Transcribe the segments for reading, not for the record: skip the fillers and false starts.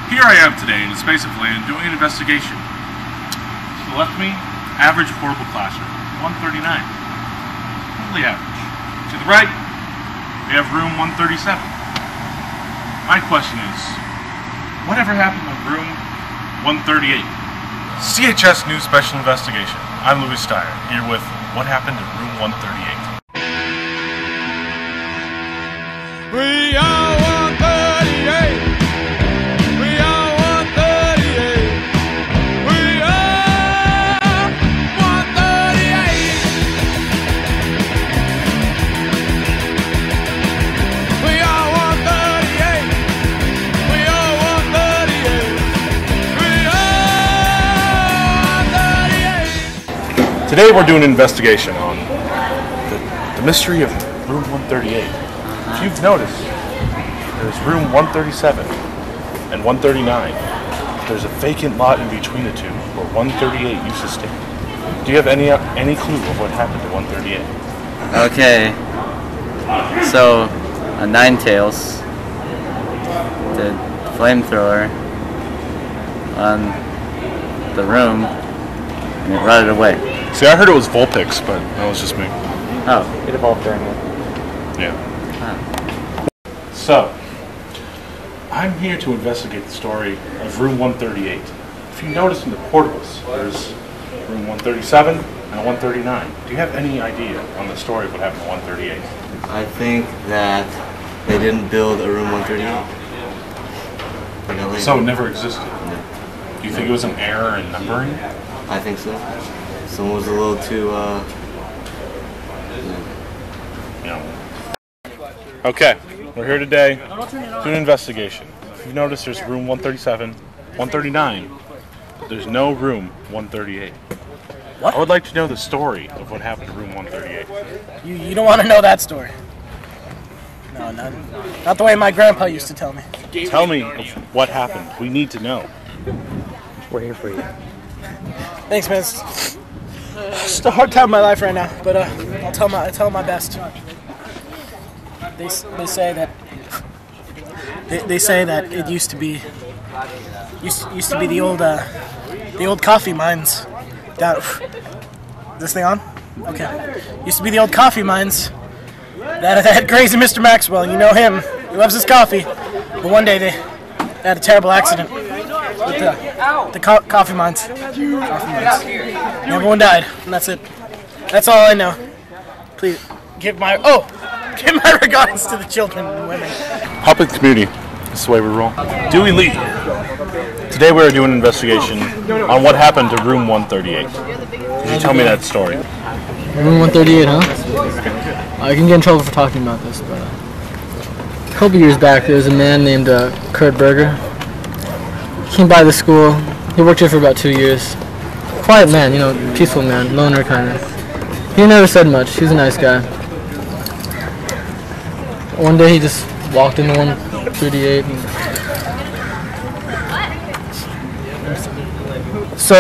Here I am today in a space of land doing an investigation. To the left of me, average portable classroom, 139. Totally average. To the right, we have room 137. My question is, whatever happened to room 138? CHS News Special Investigation. I'm Lewie Stier, here with what happened in room 138. We are 138. We are 138. We are 138. We are 138. We are 138. We are 138. Today we're doing an investigation on the mystery of room 138. If you've noticed, there's room 137 and 139. There's a vacant lot in between the two where 138 used to stand. Do you have any clue of what happened to 138? Okay, so a Ninetales did flamethrower on the room and it rotted away. See, I heard it was Vulpix, but that was just me. Oh, it evolved during it. Yeah. So, I'm here to investigate the story of room 138. If you notice in the portables, there's room 137 and 139. Do you have any idea on the story of what happened to 138? I think that they didn't build a room 138. So it never existed? No. Do you think it was an error in numbering? I think so. Someone was a little too, Okay, we're here today doing an investigation. If you notice, there's room 137, 139. There's no room 138. What? I would like to know the story of what happened to room 138. You don't want to know that story. No, not the way my grandpa used to tell me. Tell me what happened. We need to know. We're here for you. Thanks, man. It's just a hard time in my life right now, but I'll tell my best. They say that it used to be the old coffee mines down. This thing on? Okay. Used to be the old coffee mines that had crazy Mr. Maxwell. You know him. He loves his coffee. But one day they had a terrible accident with the coffee mines. And everyone died, and that's it. That's all I know. Please give my regards to the children and women. Public community. That's the way we roll. Dewey Lee. Today we are doing an investigation on what happened to room 138. Could you tell me that story? Room 138, huh? I can get in trouble for talking about this, but a couple years back there was a man named Kurt Berger. He came by the school. He worked here for about 2 years. Quiet man, you know, peaceful man, loner kind of. He never said much. He was a nice guy. One day he just walked into 138 and so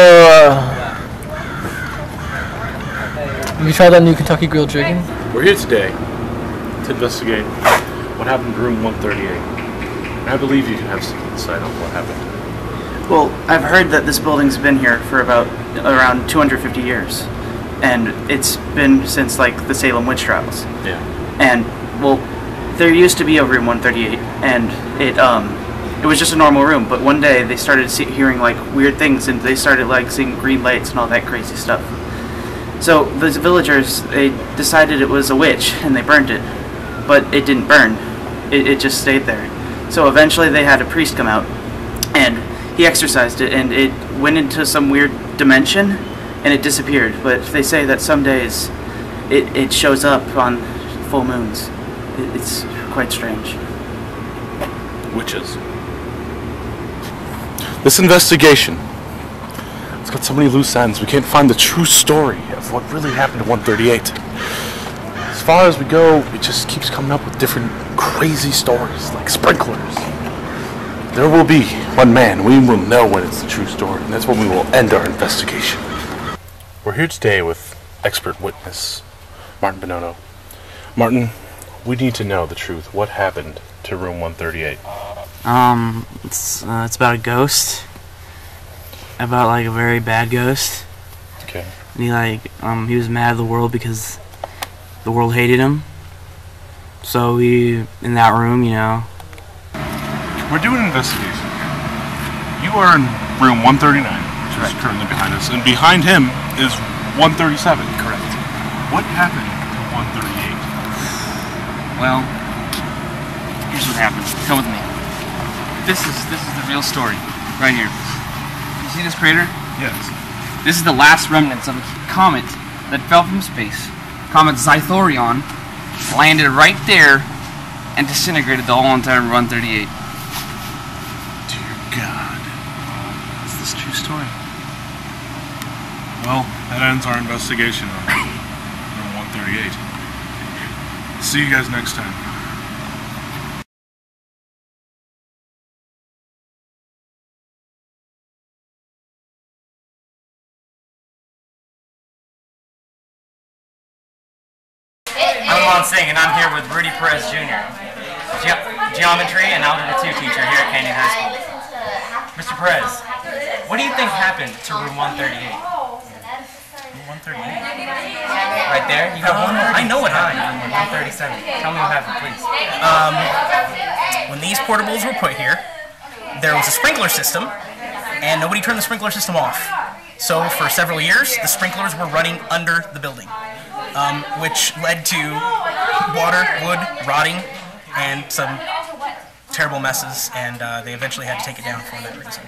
have you tried that new Kentucky grilled chicken? We're here today to investigate what happened to room 138. And I believe you can have some insight on what happened. Well, I've heard that this building's been here for around 250 years. And it's been since like the Salem witch trials. Yeah. And well, there used to be a room 138, and it was just a normal room. But one day they started hearing like weird things, and they started like seeing green lights and all that crazy stuff. So the villagers, they decided it was a witch, and they burned it. But it didn't burn. It just stayed there. So eventually they had a priest come out, and he exorcised it, and it went into some weird dimension, and it disappeared. But they say that some days it shows up on full moons. It's quite strange. Witches. This investigation, it's got so many loose ends. We can't find the true story of what really happened to 138. As far as we go, it just keeps coming up with different crazy stories, like sprinklers. There will be one man. We will know when it's the true story, and that's when we will end our investigation. We're here today with expert witness Martin Bonono. Martin, we need to know the truth. What happened to room 138? It's about a ghost. About like a very bad ghost. Okay. And he was mad at the world because the world hated him. So we, in that room, you know. We're doing an investigation. You are in room 139, which is currently behind us, and behind him is 137. Correct. What happened to 138? Well, here's what happened. Come with me. This is the real story, right here. You see this crater? Yes. This is the last remnants of a comet that fell from space. Comet Zythorion landed right there and disintegrated the whole entire 138. Dear God. Is this a true story? Well, that ends our investigation on room 138. See you guys next time. I'm Lon Singh, and I'm here with Rudy Perez Jr., Geometry and Algebra 2 teacher here at Canyon High School. Mr. Perez, what do you think happened to room 138? Room 138? Right there? You got one more? I know what happened in room 137. Tell me what happened, please. When these portables were put here, there was a sprinkler system, and nobody turned the sprinkler system off. So for several years, the sprinklers were running under the building, which led to water, wood rotting, and some terrible messes, and they eventually had to take it down for that reason.